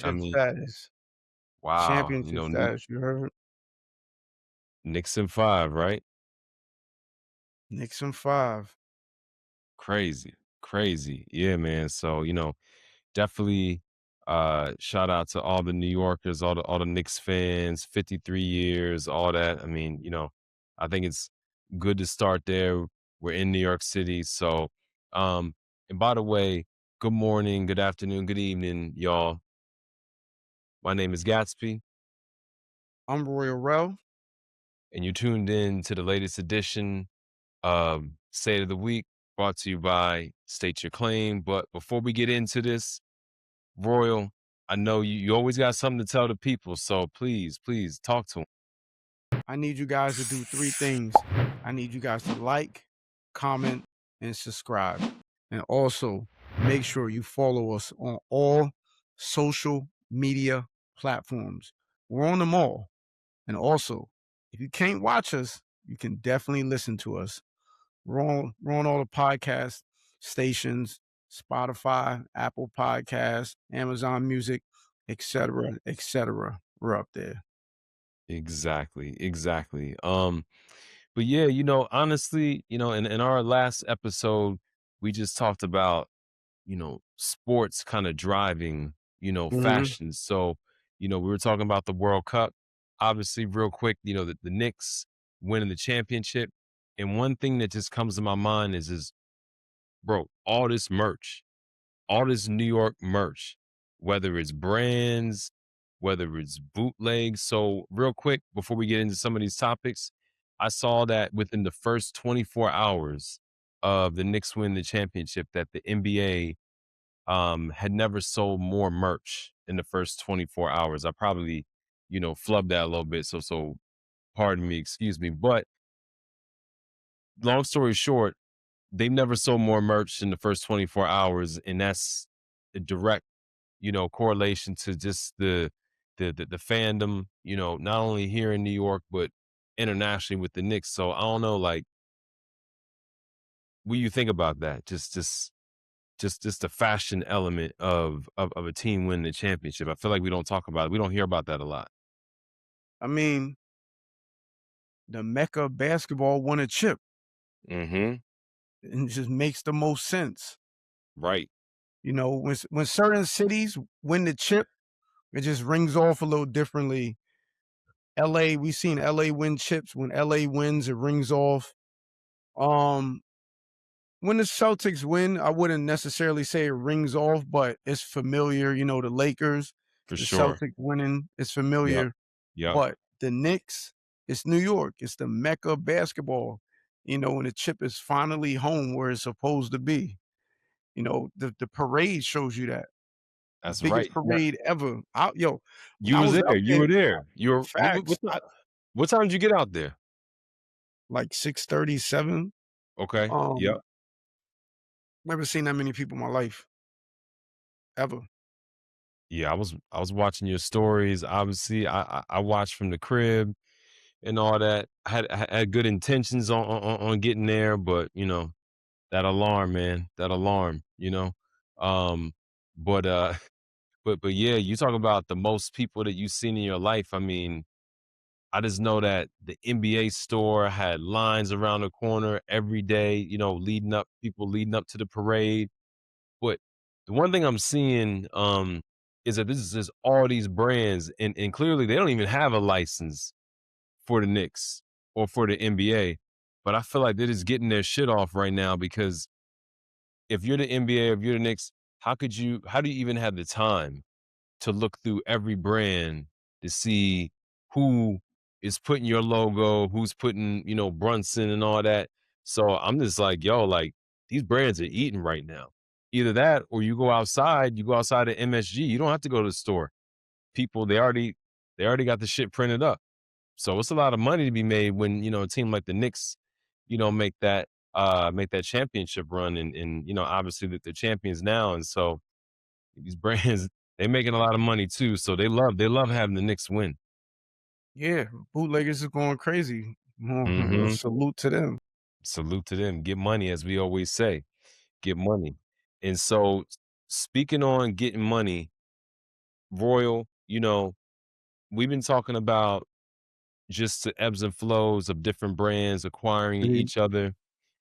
I Championship mean, status. wow, Championship status, you heard? Knicks in 5, right? Knicks in 5. Crazy, crazy. Yeah, man. So, definitely shout out to all the New Yorkers, all the Knicks fans, 53 years, all that. I mean, I think it's good to start there. We're in New York City. So, um, and by the way, good morning, good afternoon, good evening, y'all. My name is Gatsby, I'm Royal Rel. and you tuned in to the latest edition of State of the Week, brought to you by State Your Claim. But before we get into this, Royal, I know you always got something to tell the people, so please talk to them. I need you guys to do 3 things. I need you guys to like, comment, and subscribe. And also, make sure you follow us on all social media platforms. We're on them all. And also, if you can't watch us, you can definitely listen to us. We're on all the podcast stations, Spotify, Apple Podcasts, Amazon Music, etc., etc. We're up there. Exactly. But yeah, honestly, in our last episode, we just talked about, sports kind of driving, Mhm. fashion. So, we were talking about the World Cup. Obviously, real quick, the Knicks winning the championship. And one thing that just comes to my mind is bro, all this merch, all this New York merch, whether it's brands, whether it's bootlegs. So, real quick, before we get into some of these topics, I saw that within the first 24 hours of the Knicks win the championship, that the NBA had never sold more merch in the first 24 hours. I probably, flubbed that a little bit. So pardon me, excuse me. But long story short, they've never sold more merch in the first 24 hours. And that's a direct, correlation to just the fandom, not only here in New York, but internationally with the Knicks. So I don't know, like, what you think about that? Just the fashion element of a team winning the championship. I feel like we don't talk about it. We don't hear about that a lot. I mean, the Mecca of basketball won a chip, Mhm. and it just makes the most sense. Right. When certain cities win the chip, it just rings off a little differently. LA, we've seen LA win chips. When LA wins, it rings off. Um, when the Celtics win, I wouldn't necessarily say it rings off, but it's familiar. The Lakers, For the sure. Celtics winning, it's Yep. familiar. Yep. But the Knicks, it's New York. It's the Mecca of basketball. And the chip is finally home where it's supposed to be. The parade shows you that. The That's biggest right. Now, parade ever. When you I was was there. out You there, were there. You were facts, what time did you get out there? like 6:37. Okay. Yep. Um, Never seen that many people in my life, ever. Yeah, I was watching your stories. Obviously, I watched from the crib and all that. I had good intentions on getting there, but that alarm, man, that alarm, Um, but but yeah, you talk about the most people that you've seen in your life. I mean, I just know that the NBA store had lines around the corner every day, people leading up to the parade. But the one thing I'm seeing is that this is just all these brands, and clearly they don't even have a license for the Knicks or for the NBA. But I feel like they're just getting their shit off right now because if you're the NBA, if you're the Knicks, how do you even have the time to look through every brand to see who is putting your logo, who's putting, Brunson and all that. So I'm just like, yo, like these brands are eating right now. Either that or you go outside of MSG. You don't have to go to the store. People, they already got the shit printed up. So it's a lot of money to be made when, a team like the Knicks, make that championship run and obviously that they're champions now. And so these brands, they making a lot of money too, so they love having the Knicks win. Yeah, bootleggers is going crazy. Mhm. Salute to them. Salute to them. Get money, as we always say. Get money. And so, speaking on getting money, Royal, we've been talking about just the ebbs and flows of different brands acquiring Mhm, each other.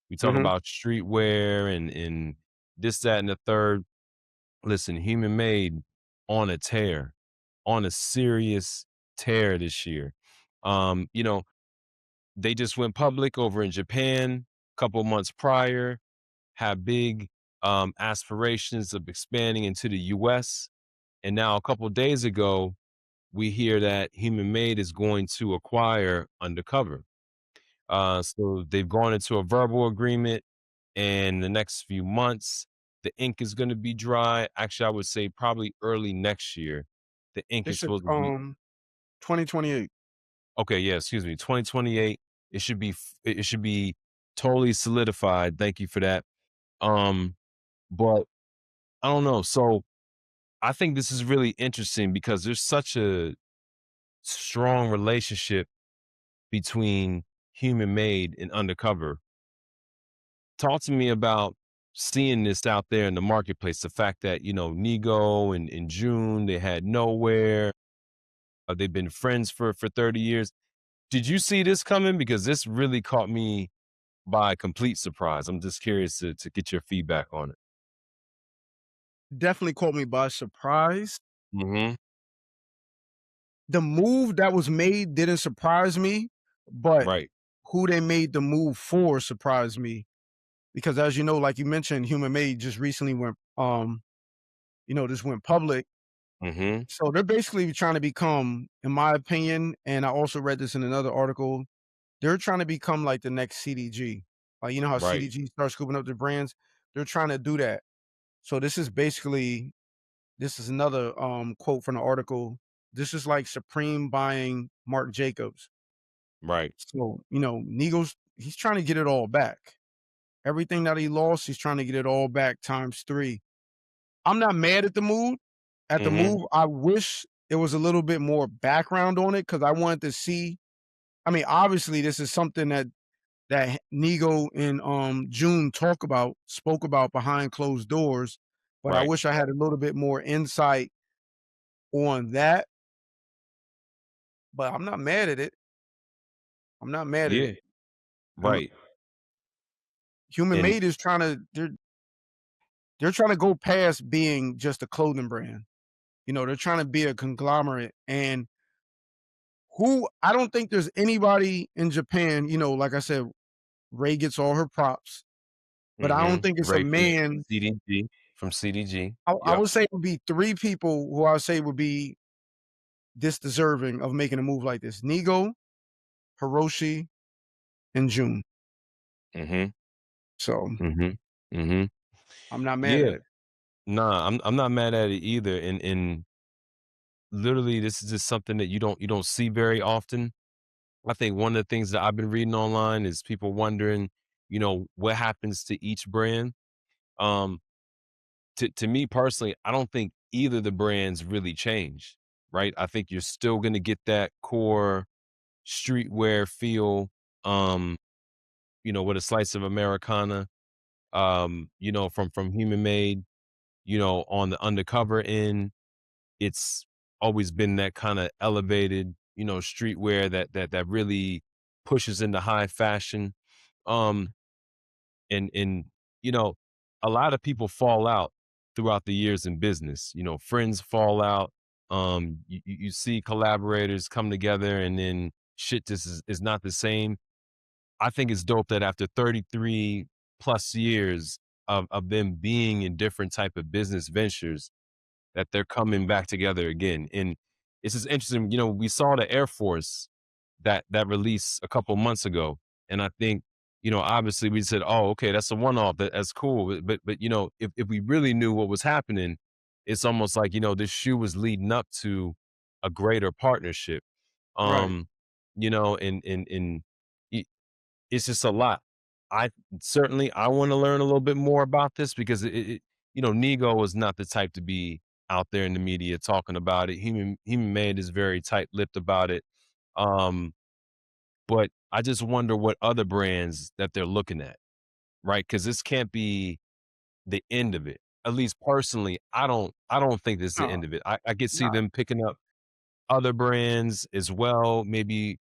We talk mhm. about streetwear and this, that, and the third. Listen, Human Made on a tear, on a serious tear this year. They just went public over in Japan a couple months prior, have big aspirations of expanding into the US. And now a couple days ago, we hear that Human Made is going to acquire Undercover. So they've gone into a verbal agreement, and the next few months, the ink is going to be dry. Actually, I would say probably early next year. The ink They is said, supposed to be 2028. okay. Yeah, excuse me, 2028. It should be totally solidified. Thank you for that. Um, but I don't know. So I think this is really interesting because there's such a strong relationship between Human Made and Undercover. Talk to me about seeing this out there in the marketplace. The fact that, Nigo and in June, they had Nowhere. They've been friends for 30 years. Did you see this coming? Because this really caught me by complete surprise. I'm just curious to get your feedback on it. Definitely caught me by surprise. Mhm. The move that was made didn't surprise me, but Right. who they made the move for surprised me because as you know, like you mentioned, Human Made just recently went, just went public. Mhm. So they're basically trying to become, in my opinion, and I also read this in another article, they're trying to become like the next CDG. Like, you know how Right. CDG starts scooping up the brands? They're trying to do that. So this is another quote from the article. This is like Supreme buying Marc Jacobs. Right. So, Nego's he's trying to get it all back. Everything that he lost, he's trying to get it all back times 3. I'm not mad at the move. Mhm. I wish there was a little bit more background on it because I wanted to see. I mean, obviously, this is something that Nego and June spoke about behind closed doors, but I Right. wish I had a little bit more insight on that. But I'm not mad at it. I'm not mad at Yeah. it. Um, Right. Human And Made is trying to they're trying to go past being just a clothing brand. They're trying to be a conglomerate, and who I don't think there's anybody in Japan, like I said, Ray gets all her props, but I don't think it's a Right from man. CDG. From CDG. I Yep. would say it would be 3 people who I would say would be this deserving of making a move like this: Nigo, Hiroshi, and June. Mhm. So, Mhm. Mhm. I'm not mad at Yeah. it. Nah, I'm not mad at it either. And literally, this is just something that you don't see very often. I think one of the things that I've been reading online is people wondering, what happens to each brand. Um, to me personally, I don't think either of the brands really change, right? I think you're still gonna get that core streetwear feel, um, with a slice of Americana, from Human Made, on the undercover end. It's always been that kinda elevated, streetwear that really pushes into high fashion. Um, and you know, a lot of people fall out throughout the years in business. Friends fall out. You see collaborators come together and then shit just is not the same. I think it's dope that after 33 plus years of them being in different type of business ventures, that they're coming back together again. And it's just interesting, we saw the Air Force that release a couple months ago. And I think, obviously we said, oh, okay, that's a one-off. That's cool. But if we really knew what was happening, it's almost like, this shoe was leading up to a greater partnership. Right. Um, and it's just a lot. I certainly I want to learn a little bit more about this because Nego is not the type to be out there in the media talking about it. Human Made is very tight-lipped about it. Um, but I just wonder what other brands that they're looking at, right? Because this can't be the end of it. at least personally, I don't think this is the No, end of it. I could see nah, them picking up other brands as well, maybe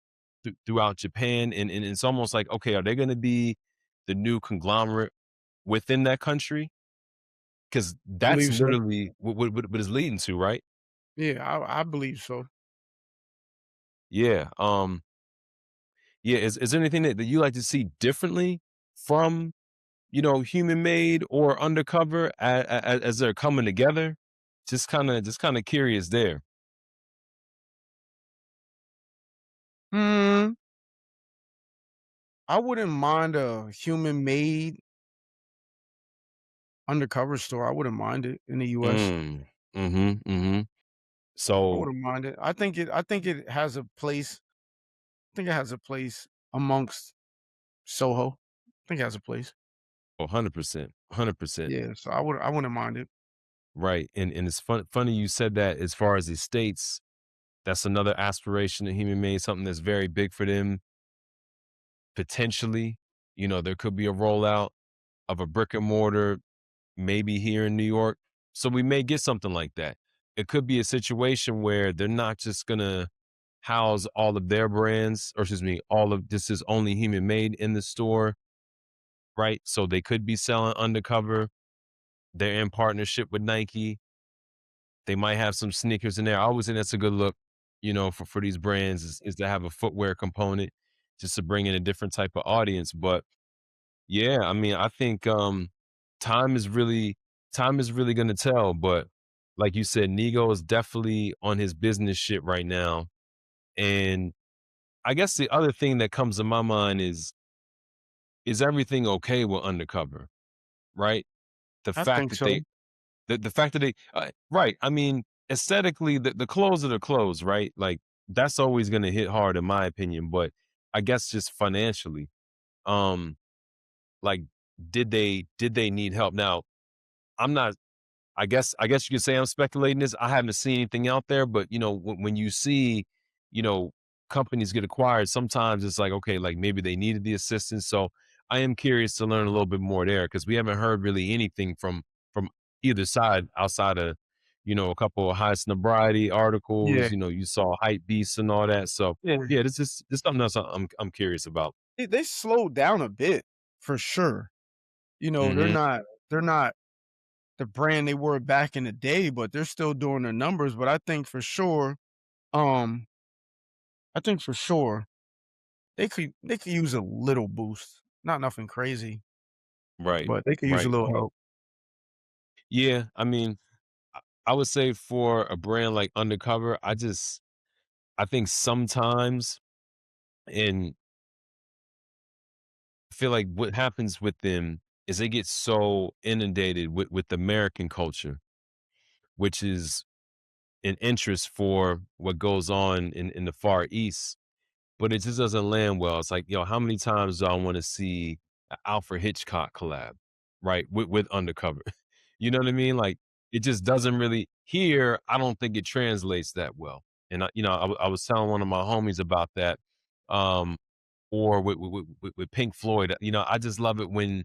throughout Japan, and it's almost like, okay, are they gonna be the new conglomerate within that country? Because that's believe so. literally what it's leading to, right? Yeah, I believe so. Yeah, yeah, is there anything that you like to see differently from, human made or undercover as they're coming together? Just kinda curious there. Hmm, I wouldn't mind a human made undercover store. I wouldn't mind it in the US. Mm. Mhm, mhm. I So wouldn't mind it. I think it has a place. I think it has a place amongst Soho. I think it has a place. 100%, 100%. Yeah, so I wouldn't mind it. Right, and it's funny you said that as far as the States, that's another aspiration that Human made, something that's very big for them, potentially. There could be a rollout of a brick and mortar, maybe here in New York. So we may get something like that. It could be a situation where they're not just gonna house all of their brands, or excuse me, all of this is only Human made in the store, right? So they could be selling undercover. They're in partnership with Nike. They might have some sneakers in there. I always think that's a good look, for these brands is to have a footwear component just to bring in a different type of audience. But yeah, I mean, I think time is really time is really gonna tell. But like you said, Nigo is definitely on his business shit right now. And I guess the other thing that comes to my mind is everything okay with undercover, right? The I fact think that so. the fact that they right, I mean, aesthetically, the clothes are the clothes, right? Like, that's always gonna hit hard in my opinion, but I guess just financially, um, like, did they need help? Now, I'm not I guess you could say I'm speculating this. I haven't seen anything out there, but when you see, you know, companies get acquired, sometimes it's like, okay, like maybe they needed the assistance. So I am curious to learn a little bit more there because we haven't heard really anything from either side outside of, a couple of high sobriety Yeah, articles. You saw hype beasts and all that. So yeah. yeah, this is something else I'm curious about. They slowed down a bit for sure. They're Hmm. not the brand they were back in the day, but they're still doing their numbers. But um, I think for sure they could use a little boost. Not nothing crazy, Right. but they could use a Right. little help. Yeah. I mean, I would say for a brand like Undercover, I think sometimes, and I feel like what happens with them is they get so inundated with American culture, which is an interest for what goes on in the Far East, but it just doesn't land well. It's like, how many times do I want to see an Alfred Hitchcock collab, right? With Undercover. You know what I mean? Like, it just doesn't really here, I don't think it translates that well. And I was telling one of my homies about that. Um, or with Pink Floyd. I just love it when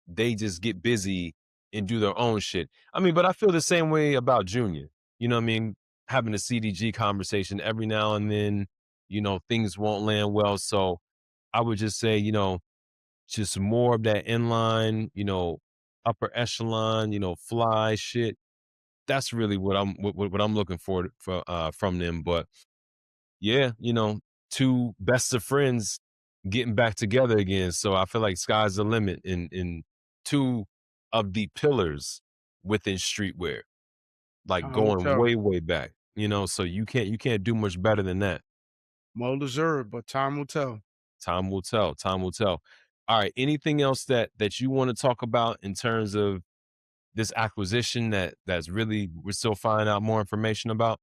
they just get busy and do their own shit. I mean, but I feel the same way about Junior. You know what I mean? Having a CDG conversation every now and then, things won't land well. So I would just say, just more of that inline, upper echelon, fly shit. That's really what I'm looking for from them. But yeah, 2 best of friends getting back together again, so I feel like sky's the limit in 2 of the pillars within streetwear, like Time will going tell. way, way back, so you can't do much better than that. Well deserved, but time will tell. Time will tell, time will tell. Alright, anything else that you wanna talk about in terms of this acquisition that's really we're still finding out more information about?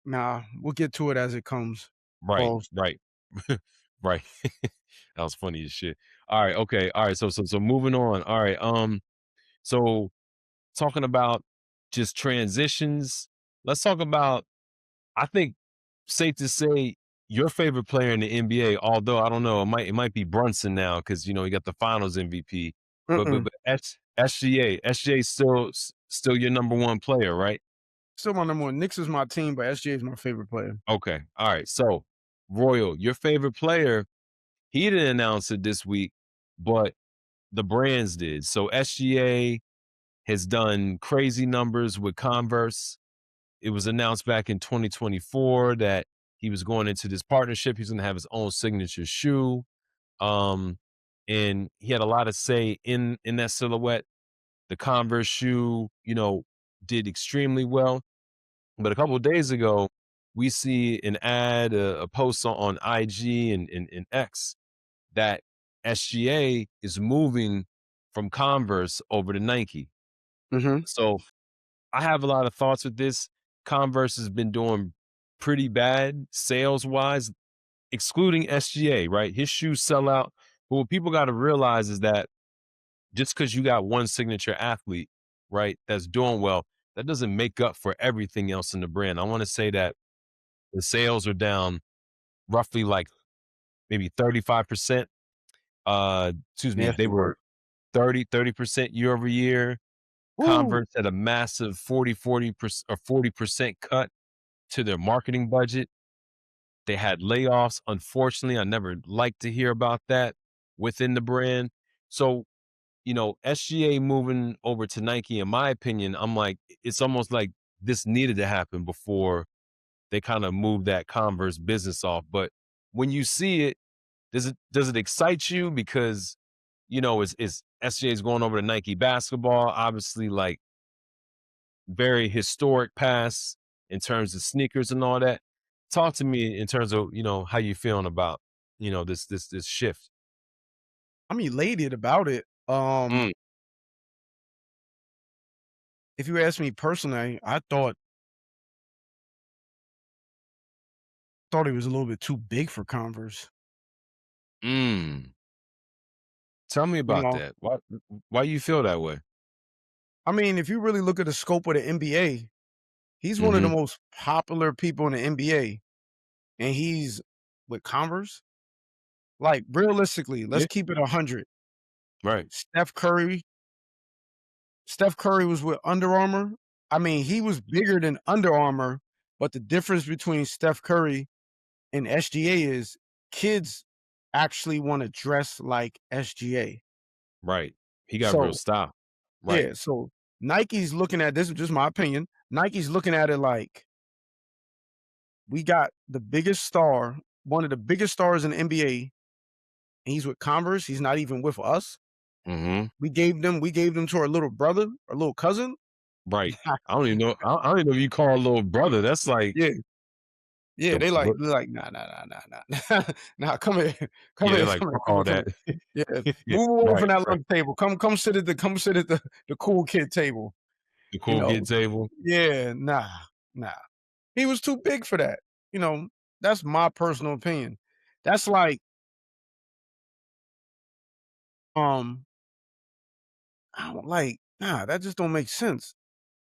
Nah, we'll get to it as it comes. Right, Pause. right. Right. That was funny as shit. Alright, okay, alright, so moving on. Alright, so talking about just transitions, let's talk about I think safe to say your favorite player in the NBA, although I don't know, it might be Brunson now because he got the finals MVP. Mm-mm. but SGA is still your number one player, right? Still my number one. Knicks is my team, but SGA is my favorite player. Okay, all right. So Royal, your favorite player, he didn't announce it this week, but the brands did. So SGA has done crazy numbers with Converse. It was announced back in 2024 that he was going into this partnership. He's going to have his own signature shoe. Um, and he had a lot of say in that silhouette. The Converse shoe, did extremely well. But a couple of days ago, we see an ad, a post on IG and X that SGA is moving from Converse over to Nike. Mhm. So I have a lot of thoughts with this. Converse has been doing pretty bad sales wise, excluding SGA, right? His shoes sell out. But what people got to realize is that just because you got one signature athlete, right, that's doing well, that doesn't make up for everything else in the brand. I want to say that the sales are down roughly like maybe 35%. Excuse me, they Nasty were work. 30% year over year. Woo! Converse had a massive 40% or 40% cut to their marketing budget. They had layoffs. Unfortunately, I never like to hear about that within the brand. So, SGA moving over to Nike, in my opinion, I'm like, it's almost like this needed to happen before they kind of moved that Converse business off. But when you see it, does it excite you? Because, is SGA is going over to Nike basketball, obviously like very historic past in terms of sneakers and all that. Talk to me in terms of, how you feeling about, this shift. I'm elated about it. Mm, If you ask me personally, I thought he was a little bit too big for Converse. mm. Tell me You about know, that. Why you feel that way? I mean, if you really look at the scope of the NBA, he's one of the Mhm. most popular people in the NBA, and he's with Converse. Like realistically, let's Yeah, keep it 100. right. Steph Curry, Steph Curry was with Under Armour. I mean, he was bigger than Under Armour, but the difference between Steph Curry and SGA is kids actually want to dress like SGA. Right. He got real So, style. Right. yeah, so Nike's looking at this is just my opinion. Nike's looking at it like we got the biggest star, one of the biggest stars in the NBA, and he's with Converse. He's not even with us. Mhm. We gave them to our little brother, our little cousin. Right. I don't even know if you call a little brother. That's like Yeah, yeah. the They like what they're like nah nah nah nah nah nah. Come here, come yeah, they're here, like, come here, fuck come all here, come that. here. Yeah, Yeah. move away from Right, that right. lunch table. Come sit at the cool kid table. The You cool know, kid table. yeah, nah, nah. He was too big for that. You know, that's my personal opinion. That's like, um, I don't like, nah, that just don't make sense.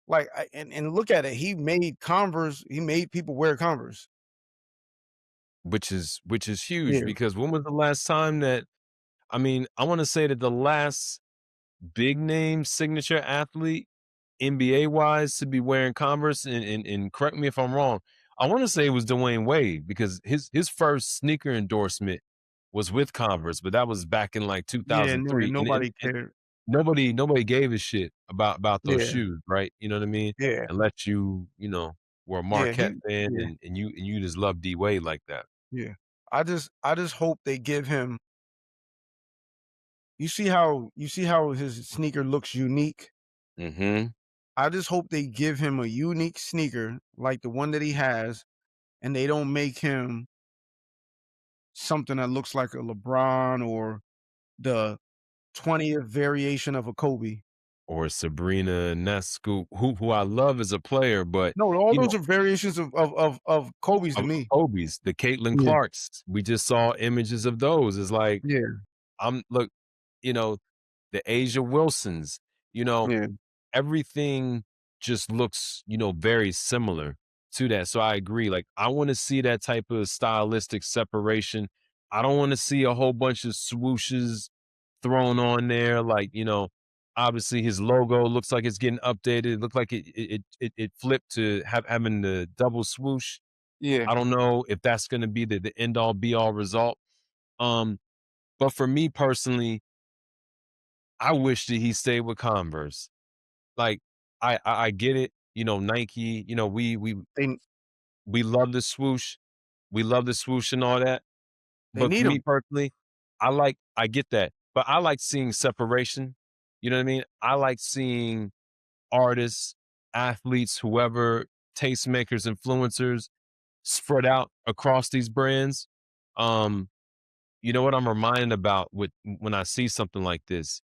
Like, and look at it. He made Converse. He made people wear Converse. Which is huge Yeah, because when was the last time that I wanna say that the last big name signature athlete, NBA wise, to be wearing Converse, and correct me if I'm wrong, I wanna say it was Dwayne Wade because his first sneaker endorsement was with Converse, but that was back in like yeah. No, 2003, and and nobody cared. nobody gave a shit about those Yeah, shoes, right? You know what I mean? yeah, Unless were a yeah. Marquette fan Yeah, and you just love D Wade like that. yeah. I just hope they give him. You see how his sneaker looks unique. Mhm. I just hope they give him a unique sneaker like the one that he has, and they don't make him something that looks like a LeBron or the 20th variation of a Kobe. Or Sabrina Nescu, who I love as a player, but, No, all you know, those are variations of Kobe's to of me. Kobe's, the Caitlin Yeah, Clarks, we just saw images of those. It's like, yeah, look, you know, the Asia Wilsons, you know, yeah, everything just looks, very similar to that. So I agree. Like, I want to see that type of stylistic separation. I don't want to see a whole bunch of swooshes thrown on there. Like, obviously his logo looks like it's getting updated. It looked like it flipped to having the double swoosh. Yeah, I don't know if that's going to be the end all be all result. Um, but for me personally, I wish that he stayed with Converse. Like, I get it. Nike. they We love the swoosh. We love the swoosh and all that. they But for need me them. personally, I get that. But I like seeing separation. You know what I mean? I like seeing artists, athletes, whoever, tastemakers, influencers spread out across these brands. Um, you know what I'm reminded about with when I see something like this,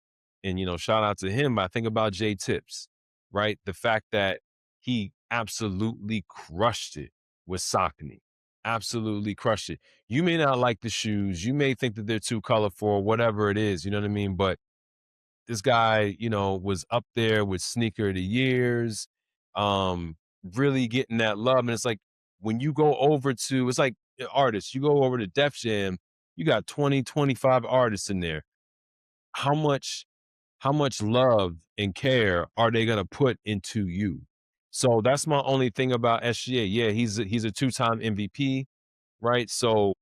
and shout out to him, but I think about Jay Tips, right? The fact that he absolutely crushed it with Saucony. Absolutely crushed it. You may not like the shoes, you may think that they're too colorful or whatever it is, you know what I mean? But this guy, was up there with sneaker of the years, really getting that love. And it's like when you go over to, it's like artists, you go over to Def Jam, you got 20, 25 artists in there. How much, how much love and care are they gonna put into you? So that's my only thing about SGA. Yeah, he's a two-time MVP, right? So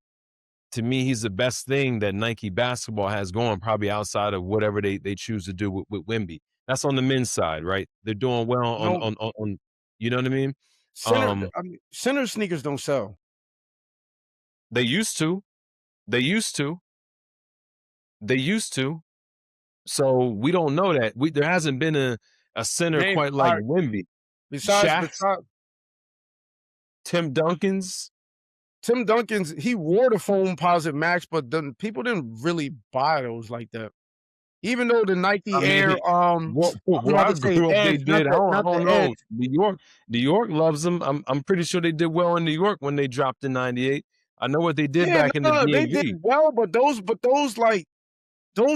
to me, he's the best thing that Nike basketball has going, probably outside of whatever they choose to do with Wimby. That's on the men's side, right? They're doing well No you know what I mean? center. Um, I mean, center sneakers don't sell. they used to, they used to, they used to. So we don't know that. There hasn't been a center Name quite all like right. Wimby. Besides, Shaq's, besides Tim Duncan's. Tim Duncan's, he wore the foam posit max, but then people didn't really buy those like that. Even though the I Nike Air, mean, where I'm about I to say grew up, they Edge, did. I not the don't Edge. know. New York loves them. I'm pretty sure they did well in New York when they dropped in '98. I know what they did Yeah, back in the no, they did DMV. well, but those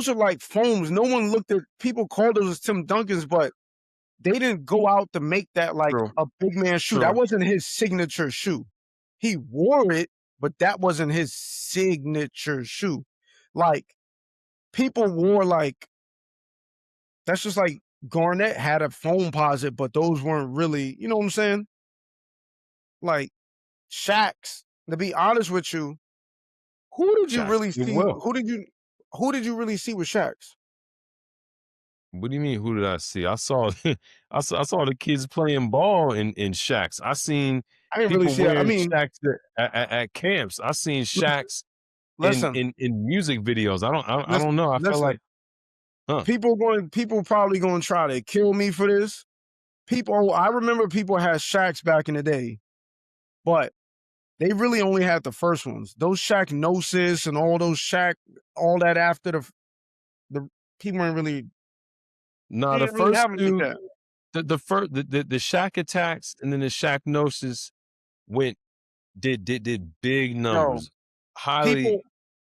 are like foams. No one looked at people called those Tim Duncans, but they didn't go out to make that like True, a big man shoe. That true. wasn't his signature shoe. He wore it, but that wasn't his signature shoe. Like people wore like that's just like Garnett had a foam posit, but those weren't really, you know what I'm saying? Like Shaq's, to be honest with you, who did you Shaq's really did see? well. Who did you really see with Shaq's? What do you mean? Who did I see? I saw, I saw the kids playing ball in Shaq's. I seen I didn't really people see it. I wearing mean, Shaq's at camps. I seen listen, Shaq's in listen, in in music videos. I listen, don't know. I felt listen. like, huh? People probably gonna try to kill me for this. I remember people had Shaq's back in the day, but they really only had the first ones. Those Shaq Gnosis and all those Shaq, all that after the people weren't really Nah, they the didn't really first have them like two, that. the first the Shaq attacks and then the Shaq Gnosis went did big Yo, numbers. Highly, people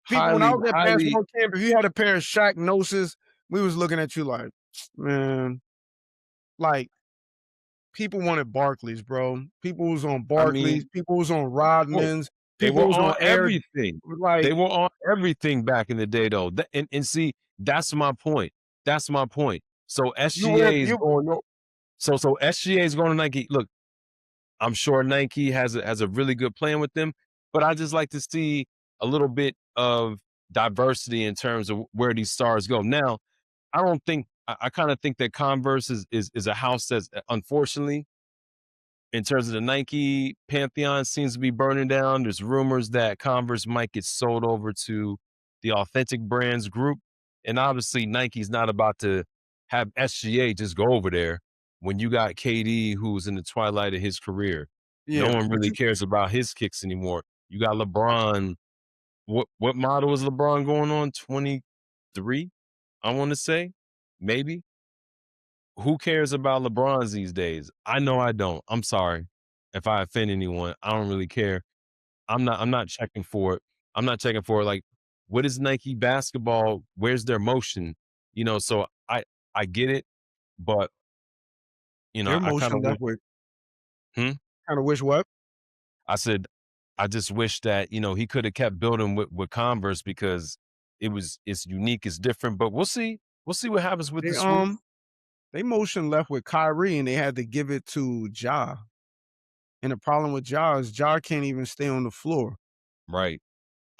people when I was at highly. basketball camp, if you had a pair of Shaq Gnosis, we was looking at you like, man, like people wanted Barclays, bro. People was on I Barclays, mean, people was on oh, Rodmans, they people were was on on Air. everything. They Like were on everything back in the day, though. And see, that's my point. That's my point. So you wear SGA is you going. So SGA is going to Nike. Look, I'm sure Nike has a really good plan with them, but I just like to see a little bit of diversity in terms of where these stars go. Now, I don't think I kind of think that Converse is a house that's unfortunately in terms of the Nike pantheon seems to be burning down. There's rumors that Converse might get sold over to the Authentic Brands group, and obviously Nike's not about to have SGA just go over there when you got KD who's in the twilight of his career. No yeah, one but really you cares about his kicks anymore. You got LeBron. What model is LeBron going on? 23, I want to say, maybe. Who cares about LeBrons these days? I know I don't. I'm sorry if I offend anyone. I don't really care. I'm not checking for it. I'm not checking for it. Like, what is Nike basketball? Where's their motion? So I get it, but their I kind motion of that wish. way. Hmm? Kinda wish what? I said I just wish that he could have kept building with Converse because it's unique, it's different, but we'll see what happens with They the swoop. they motion left with Kyrie and they had to give it to Ja. And the problem with Ja is Ja can't even stay on the floor. Right.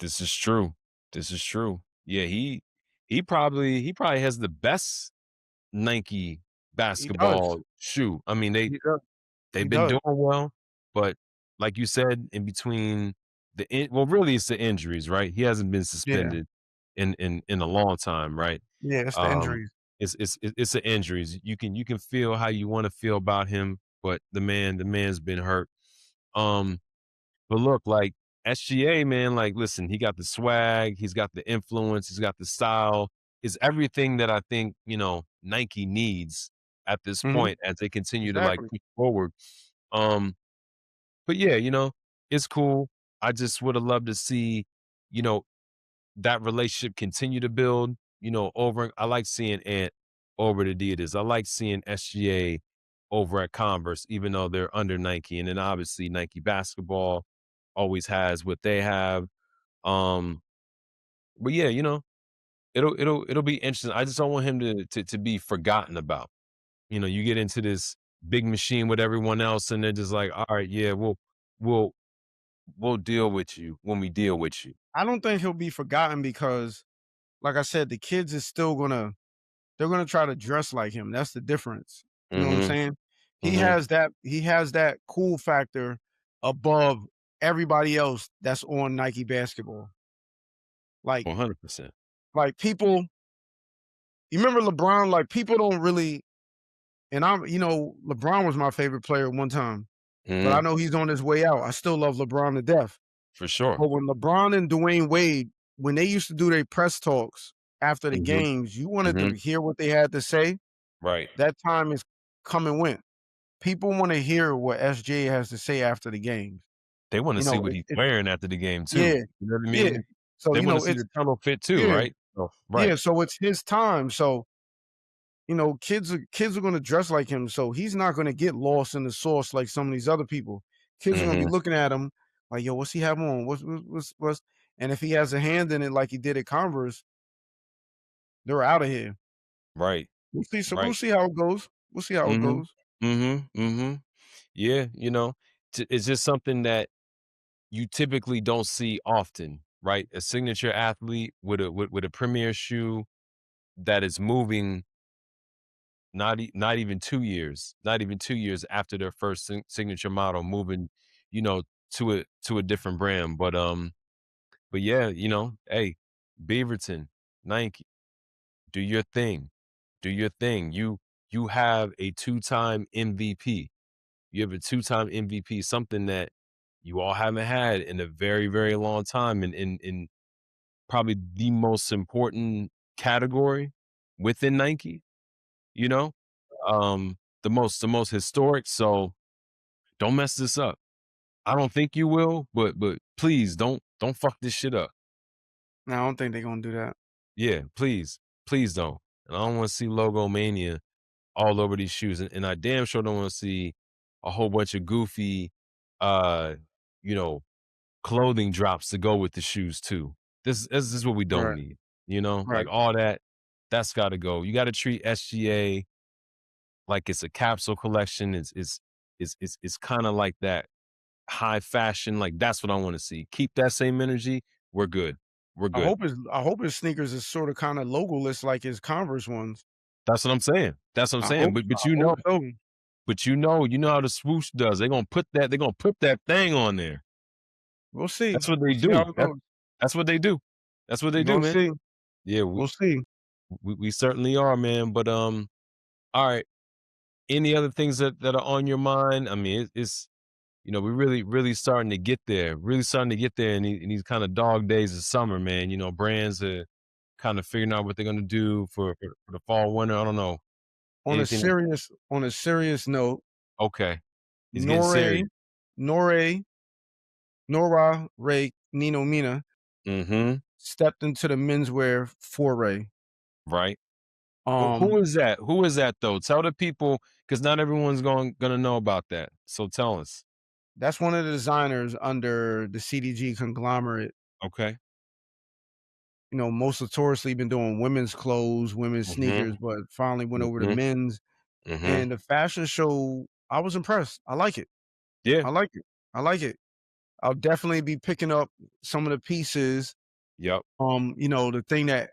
This is true. This is true. Yeah, he probably has the best Nike He does. basketball shoe. I mean, He does. they've He been does. doing well, but like you said, in between well, really it's the injuries, right? He hasn't been Yeah. suspended in a long time, right? Yeah, it's the Um, injuries. it's the injuries. You can feel how you want to feel about him, but the man's been hurt. Um, but look, like SGA, man, like listen, he got the swag, he's got the influence, he's got the style, is everything that I think, Nike needs at this Mhm. point as they continue to like Exactly. push forward. Um, but yeah, it's cool. I just would have loved to see, you know, that relationship continue to build, over I like seeing Ant over at Adidas. I like seeing SGA over at Converse, even though they're under Nike. And then obviously Nike basketball always has what they have. Um, but yeah, it'll be interesting. I just don't want him to be forgotten about. You get into this big machine with everyone else, and they're just like, all right, yeah, we'll we'll deal with you when we deal with you. I don't think he'll be forgotten because, like I said, the kids is still they're gonna try to dress like him. That's the difference. You know what I'm Mm-hmm. saying? Mm-hmm. He has that cool factor above everybody else that's on Nike basketball. Like 100%. people, you remember LeBron? Like people don't really, and LeBron was my favorite player at one time, but I Mhm. know he's on his way out. I still love LeBron to death. For sure. But when LeBron and Dwayne Wade, when they used to do their press talks after the Mhm. games, you wanted to Mhm. hear what they had to say. Right. That time is come and went. People want to hear what SJ has to say after the games. They wanna You see know, what he's wearing after the game too. yeah, You know what I yeah. mean? So, They wanna see the tunnel fit too, yeah, right? Oh, yeah. right. So it's his time. So, kids are gonna dress like him. So he's not gonna get lost in the sauce like some of these other people. Kids are gonna be Mhm. looking at him like, yo, what's he have on? What's and if he has a hand in it like he did at Converse, they're out of here. Right. We'll see. So we'll Right. see how it goes. We'll see how it Mhm. goes. Mhm. Mhm. Yeah, it's just something that you typically don't see often, right? A signature athlete with a premier shoe that is moving not even 2 years, not even 2 years after their first signature model moving, you know, to a different brand, but yeah, hey, Beaverton, Nike, do your thing. Do your thing. You have a two-time MVP. You have a two-time MVP, something that you all haven't had in a very, very long time in probably the most important category within Nike, you know? The most historic, so don't mess this up. I don't think you will, but please don't fuck this shit up. No, I don't think they're gonna do that. Yeah, please. Please don't. And I don't wanna see logo mania all over these shoes, and I damn sure don't wanna see a whole bunch of goofy, uh, you know, clothing drops to go with the shoes too. This is what we don't Right. need, like, Right. all that's gotta go. You gotta treat SGA like it's a capsule collection. It's kinda like that high fashion, like, that's what I wanna see. Keep that same energy, we're good. We're good. I hope his sneakers is sort of kind of logoless like his Converse ones. That's what I'm saying. That's what I'm saying, but I hope so. how the swoosh does. They're gonna put that thing on there. We'll see. That's what they We'll see how do. it That goes. that's what they do. That's what they We're do, gonna man. see. Yeah, we We'll see. we we certainly are, man, but, alright. Any other things that are on your mind? I mean, it's we're really, really starting to get there, really starting to get there in these kind of dog days of summer, man. Brands are kind of figuring out what they're gonna do for the fall, winter. I don't know. Anything that On a serious note, okay. He's getting Nore, serious. Nore, Nora Ray Nino Mina Mhm. stepped into the menswear foray. Right. Who Um, is that? Who is that though? Tell the people, because not everyone's gonna know about that. So tell us. that's one of the designers under the CDG conglomerate. Okay. most notoriously been doing women's clothes, women's Mhm, sneakers, but finally went over to mhm, men's. mhm. And the fashion show, I was impressed. I like it. Yeah, I like it. I like it. I'll definitely be picking up some of the pieces. yep. The thing that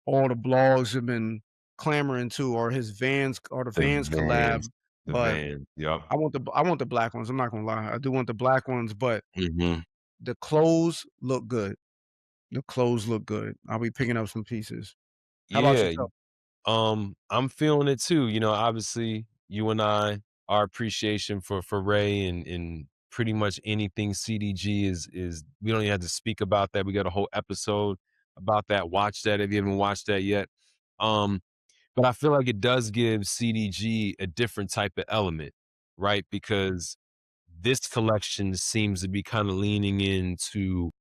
all the blogs have been clamoring to are his Vans or the The Vans collab, Vans, the but Vans, yep. I want the black ones. I'm not gonna lie. I do want the black ones, but Mhm. the clothes look good. The clothes look good. I'll be picking up some pieces. How about Yeah, yourself? I'm feeling it too, obviously, you and I, our appreciation for Ray and pretty much anything CDG is we don't even have to speak about that, we got a whole episode about that, watch that if you haven't watched that yet. Um, but I feel like it does give CDG a different type of element, right? Because this collection seems to be kinda leaning into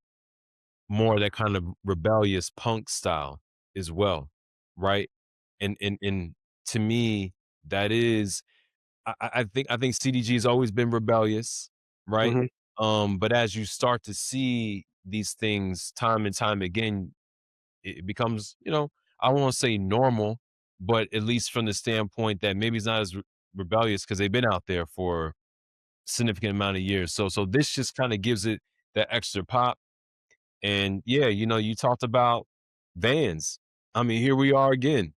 more of that kind of rebellious punk style as well, right? And to me, that is I think CDG has always been rebellious, right? Mhm, But as you start to see these things time and time again, it becomes, I won't say normal, but at least from the standpoint that maybe it's not as rebellious because they've been out there for a significant amount of years. So this just kind of gives it that extra pop. And yeah, you talked about Vans. I mean, here we are again.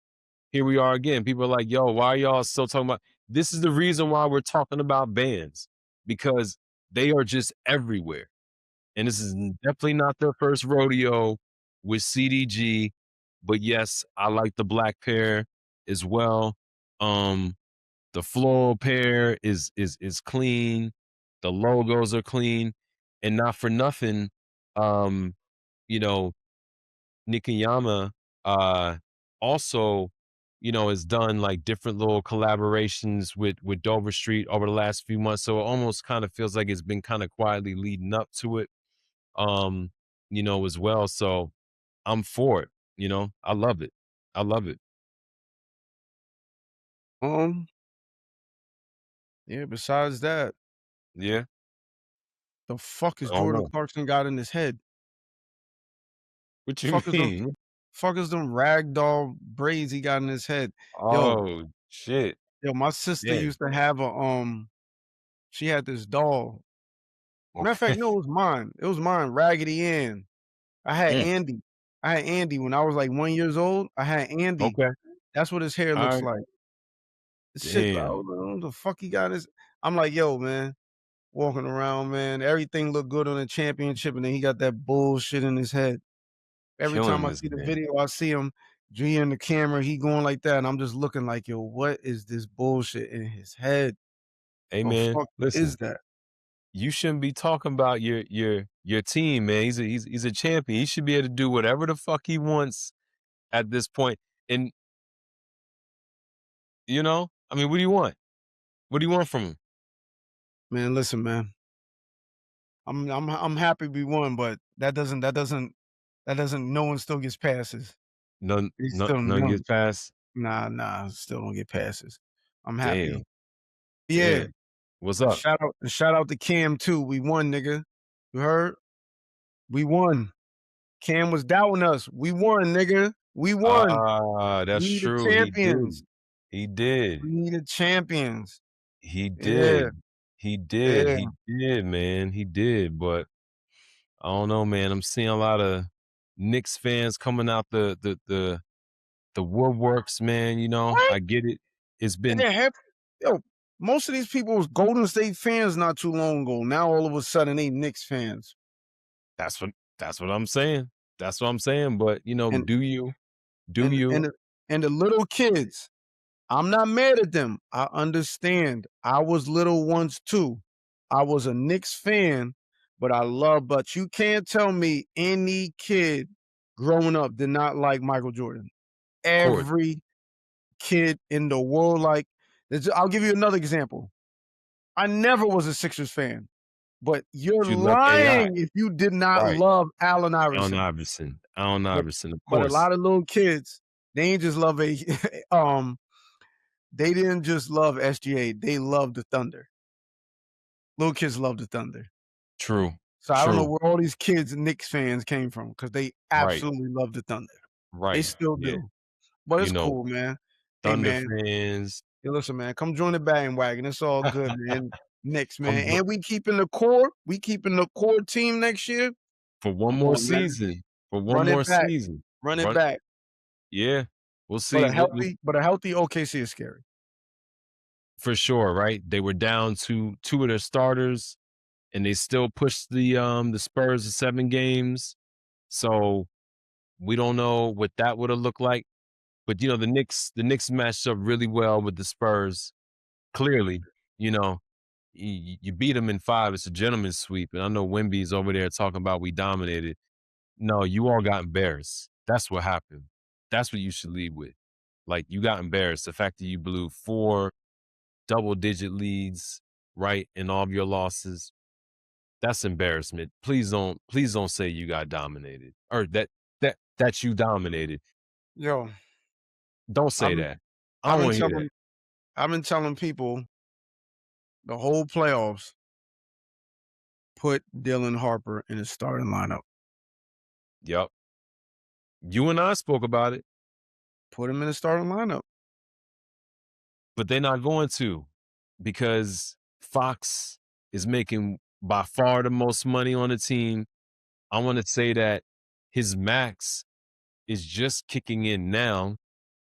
Here we are again. People are like, yo, why are y'all still talking about this is the reason why we're talking about Vans, because they are just everywhere. And this is definitely not their first rodeo with CDG. But yes, I like the black pair as well. Um, the floral pair is clean. The logos are clean. And not for nothing, um, you know, Nikiyama, also, has done, like, different little collaborations with Dover Street over the last few months, so it almost kinda feels like it's been kinda quietly leading up to it, um, as well, so I'm for it, I love it. I love it. um, yeah, besides that, Yeah, the fuck is I don't Jordan know. Clarkson got in his head? What you Fuck is them mean? fuck is them ragdoll braids he got in his head? Yo, Oh, shit. my sister Yeah, used to have she had this doll. Matter of fact, okay. no, it was mine. It was mine, Raggedy Ann. I had Mm, Andy. I had Andy when I was, like, 1 years old. I had Andy. okay. That's what his hair looks Alright. like. Shit, I Damn. don't know what the fuck he got his I'm like, "Yo, man," walking around, man, everything looked good on the championship, and then he got that bullshit in his head. Every time Killing I this see the man. video, I see him G in the camera, he going like that, and I'm just looking like, "Yo, what is this bullshit in his head? Hey, The man, fuck is listen. that?" You shouldn't be talking about your team, man. He's a champion. He should be able to do whatever the fuck he wants at this point. And I mean, what do you want? What do you want from him? Man, listen, man. I'm happy we won, but that doesn't no one still gets passes. None, He's none, still none none gets past. nah, still don't get passes. I'm happy. Damn, Yeah, damn. What's up? shout out to Cam too. We won, nigga. You heard? We won. Cam was doubting us. We won, nigga. We won. That's We the true. He champions. did. He did. We the champions. He Yeah, did. He did. yeah. He did, man. He did. But I don't know, man. I'm seeing a lot of Knicks fans coming out the woodworks, man. What? I get it. It's been Yeah, yo, most of these people was Golden State fans not too long ago. Now all of a sudden they Knicks fans. that's what I'm saying. That's what I'm saying. But And do you? Do and you? and the and the little kids, I'm not mad at them. I understand. I was little once too. I was a Knicks fan, but you can't tell me any kid growing up did not like Michael Jordan. Of course. Every kid in the world I'll give you another example. I never was a Sixers fan, but you're But you love AI. lying if you did not Right. love Allen Allen Iverson. Iverson. Allen But Iverson, of but a course. lot of little kids, they ain't just love a they didn't just love SGA, they loved the Thunder. Little kids love the Thunder. True. So I don't know True. where all these kids Knicks fans came from because they Right. absolutely love the Thunder. They Right. still Yeah. do. But You it's know, cool, man. Hey, Thunder man. fans. Hey, listen, man. Come join the bandwagon. It's all good, man. Knicks, I'm man. jo And we keeping the core. We keeping the core team next year. for one Come more on, man. season. For one Run it more back. season. Run it Run back. Yeah. We'll But see. a healthy OKC is scary. For sure, right? They were down to 2 of their starters, and they still pushed the Spurs to 7 games. So, we don't know what that woulda looked like, but, the Knicks matched up really well with the Spurs. Clearly, you know, you beat them in 5, it's a gentleman's sweep, and I know Wemby's over there talking about we dominated. No, you all got embarrassed. That's what happened. That's what you should lead with. Like, you got embarrassed. The fact that you blew 4 double-digit leads, right, in all of your losses, that's embarrassment. Please don't say you got dominated or that you dominated. Yo, Don't I've say been that. I I've don't been wanna hear that. telling I've been telling people the whole playoffs, put Dylan Harper in the starting lineup. Yep. You and I spoke about it, Put him in the starting lineup. but they're not going to because Fox is making by far the most money on the team. I wanna say that his max is just kicking in now.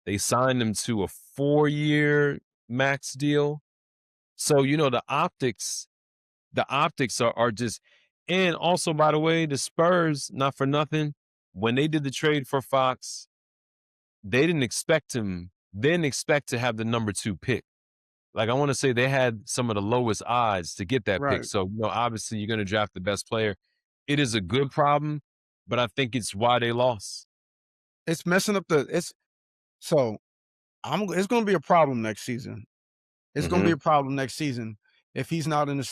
They signed him to a 4-year max deal. So, the optics are just, and also, by the way, the Spurs, not for nothing, when they did the trade for Fox, they didn't expect to have the number 2 pick. Like, I wanna say they had some of the lowest odds to get that pick. Right. So, obviously, you're gonna draft the best player. It is a good problem, but I think it's why they lost. It's messing up the it's so I'm it's gonna be a problem next season. It's gonna be Mhm, a problem next season if he's not the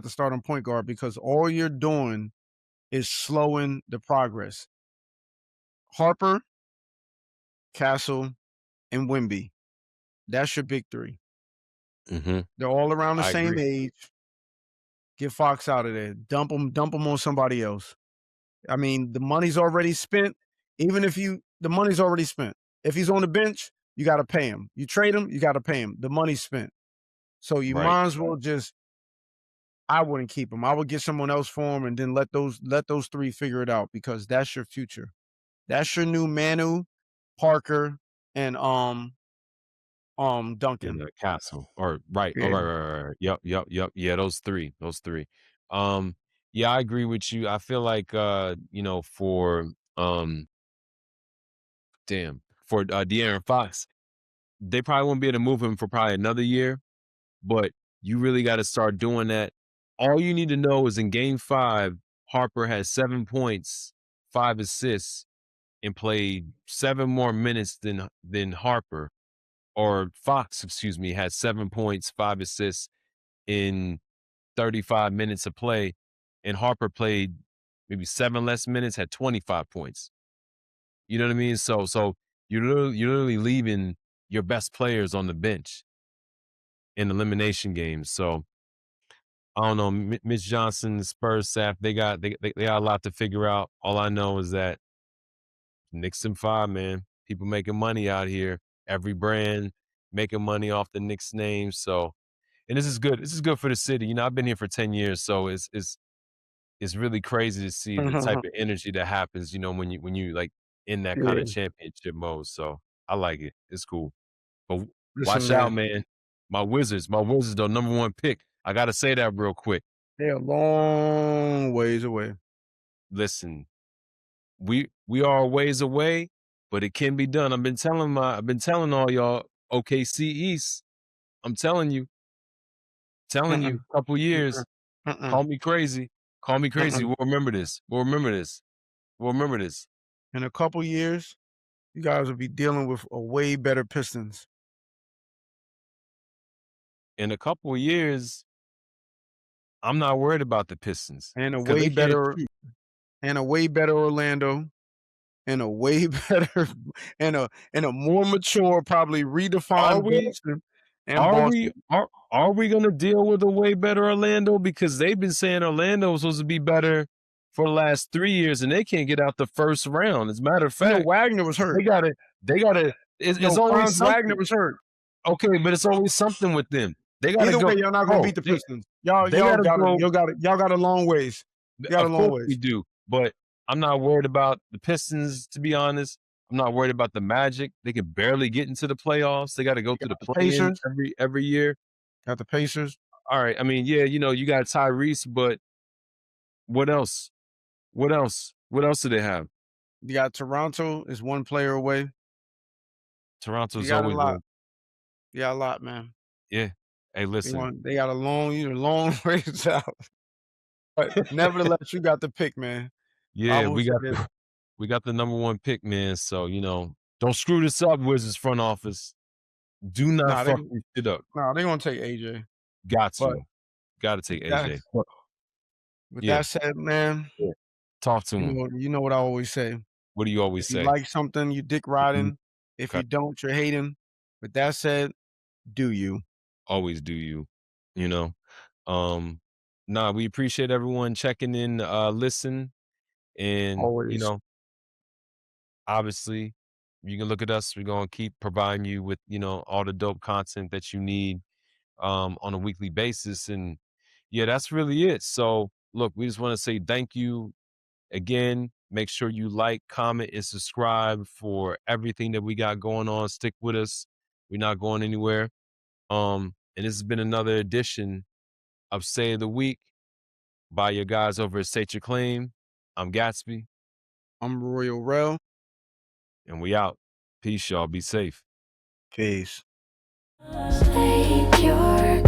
starting point guard because all you're doing is slowing the progress. Harper, Castle, and Wimby. That's your big three. mhm. They're all around the I same agree. age. Get Fox out of there. Dump him on somebody else. I mean, the money's already spent. Even if you the money's already spent. If he's on the bench, you gotta pay him. You trade him, you gotta pay him. The money's spent. So you Right. might as well just I wouldn't keep him. I would get someone else for him and then let those 3 figure it out because that's your future. That's your new Manu, Parker, and, In Duncan. the castle, or right. Oh, Yeah. right. Yep, yep, yep. Yeah, those 3. Um, yeah, I agree with you. I feel like, um, De'Aaron Fox, they probably won't be able to move him for probably another year, but you really gotta start doing that. All you need to know is in game 5, Harper has 7 points, 5 assists, and played 7 more minutes than Harper, or Fox, excuse me, had 7 points, 5 assists in 35 minutes of play, and Harper played maybe 7 less minutes, had 25 points. You know what I mean? So you're literally leaving your best players on the bench in elimination games. So I don't know, Mitch Johnson, the Spurs staff, they got a lot to figure out. All I know is that Knicks in 5, man. People making money out here. Every brand making money off the Knicks name. So, and this is good. This is good for the city. I've been here for 10 years, so it's really crazy to see the type of energy that happens, when you like in that kind of Yeah. championship mode. So I like it. It's cool. But Listen, watch out, man, man. My Wizards, the number 1 pick. I gotta say that real quick. they're a long ways away. Listen, we are a ways away, but it can be done. I've been telling all y'all OKC East. I'm telling you, Mm-mm, couple mm-mm, years. mm-mm, Call me crazy. Call me crazy. mm-mm. We'll remember this. We'll remember this. We'll remember this. In a couple years, you guys will be dealing with a way better Pistons In a couple of years, I'm not worried about the Pistons and a because way they can't better shoot. Orlando and a way better and a more mature, probably Are redefined we? Boston and Boston. Are we gonna deal with a way better Orlando? Because they've been saying Orlando was supposed to be better for the last 3 years, and they can't get out the first round. As a matter of You know, fact, Wagner was they hurt. gotta they gotta it's Yo, always Franz Wagner something. was hurt. Okay, but it's always something with them. They gotta Either way, go, y'all not gonna bro, beat the Pistons. Y'all they y'all gotta got it. go. Y'all got a long ways. You got a Of long course we ways. do, but I'm not worried about the Pistons, to be honest. I'm not worried about the Magic. They can barely get into the playoffs. They gotta go You through the got the play-in Pacers. every year. Got the Pacers. Alright, I mean, yeah, you got Tyrese, but what else? What else? What else do they have? You got Toronto is one player away. You Toronto's got a always lot. a You got a lot, man. yeah. Hey, listen. They got a long ways out. But nevertheless, you got the pick, man. I Yeah, will say this. we got the number 1 pick, man, so, don't screw this up, Wizards front office. Do not Nah, they fuck this shit up. nah, they gonna take AJ. Got But to. Gotta with take that AJ. with Yeah, that said, man, yeah. Talk to him. you know what I always say. What do you always If you say? like something, you dick Mhm. riding. If Okay. you don't, you're hating. With that said, do you. Always do you, you know? Um, nah, we appreciate everyone checking in, listen, and, Always. obviously, you can look at us. We're gonna keep providing you with, all the dope content that you need, on a weekly basis, and, yeah, that's really it. So, look, we just wanna say thank you again. Make sure you like, comment, and subscribe for everything that we got going on. Stick with us. We're not going anywhere. And this has been another edition of Say of the Week by your guys over at State Your Claim. I'm Gatsby, I'm Royal Rel. and we out. Peace, y'all. Be safe. Peace. Claim your